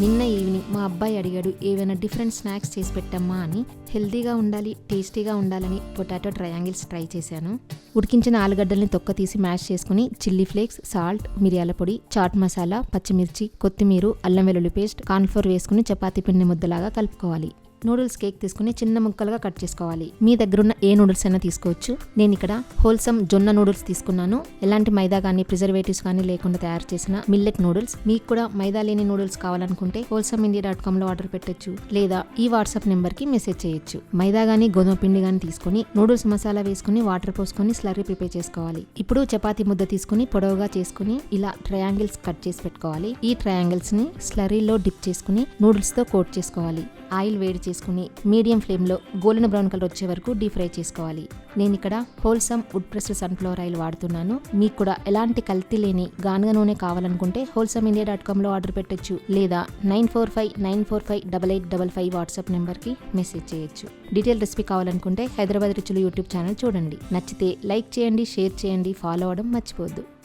నిన్న ఈవినింగ్ మా అబ్బాయి అడిగాడు ఏవైనా డిఫరెంట్ స్నాక్స్ చేసి పెట్టమ్మా అని. హెల్తీగా ఉండాలి, టేస్టీగా ఉండాలని పొటాటో ట్రయాంగిల్స్ ట్రై చేశాను. ఉడికించిన ఆలుగడ్డల్ని తొక్క తీసి మ్యాష్ చేసుకుని చిల్లీ ఫ్లేక్స్, సాల్ట్, మిరియాల పొడి, చాట్ మసాలా, పచ్చిమిర్చి, కొత్తిమీర, అల్లం వెల్లుల్లి పేస్ట్, కార్న్ఫ్లోర్ వేసుకుని చపాతీ పిండి ముద్దలాగా కలుపుకోవాలి. నూడిల్స్ కేక్ తీసుకుని చిన్న ముక్కలుగా కట్ చేసుకోవాలి. మీ దగ్గర ఉన్న ఏ నూడిల్స్ అయినా తీసుకోవచ్చు. నేను ఇక్కడ హోల్సమ్ జొన్న నూడిల్స్ తీసుకున్నాను. ఎలాంటి మైదా కానీ ప్రిజర్వేటివ్స్ కానీ లేకుండా తయారు చేసిన మిల్లెట్ నూడిల్స్. మీకు కూడా మైదా లేని నూడిల్స్ కావాలనుకుంటే wholesameindia.com లో ఆర్డర్ పెట్టొచ్చు, లేదా ఈ వాట్సాప్ నెంబర్కి మెసేజ్ చేయొచ్చు. మైదా కానీ గోధుమ పిండి కానీ తీసుకుని నూడిల్స్ మసాలా వేసుకుని వాటర్ పోసుకొని స్లర్రీ ప్రిపేర్ చేసుకోవాలి. ఇప్పుడు చపాతీ ముద్ద తీసుకుని పొడవుగా చేసుకుని ఇలా ట్రయాంగిల్స్ కట్ చేసి పెట్టుకోవాలి. ఈ ట్రయాంగిల్స్ ని స్లర్రీలో డిప్ చేసుకుని నూడిల్స్ తో కోట్ చేసుకోవాలి. ఆయిల్ వేడి చేసుకుని మీడియం ఫ్లేమ్లో గోల్డెన్ బ్రౌన్ కలర్ వచ్చే వరకు డీప్ ఫ్రై చేసుకోవాలి. నేను ఇక్కడ wholesome would pressed sunflower oil వాడుతున్నాను. మీకు కూడా ఎలాంటి కల్తీ లేని గానుగ నూనె కావాలనుకుంటే wholesameindia.com లో ఆర్డర్ పెట్టొచ్చు, లేదా 9459458855 వాట్సాప్ నెంబర్కి మెసేజ్ చేయొచ్చు. డీటెయిల్ రెసిపీ కావాలనుకుంటే హైదరాబాద్ రుచులు యూట్యూబ్ ఛానల్ చూడండి. నచ్చితే లైక్ చేయండి, షేర్ చేయండి, ఫాలో అవ్వడం మర్చిపోవద్దు.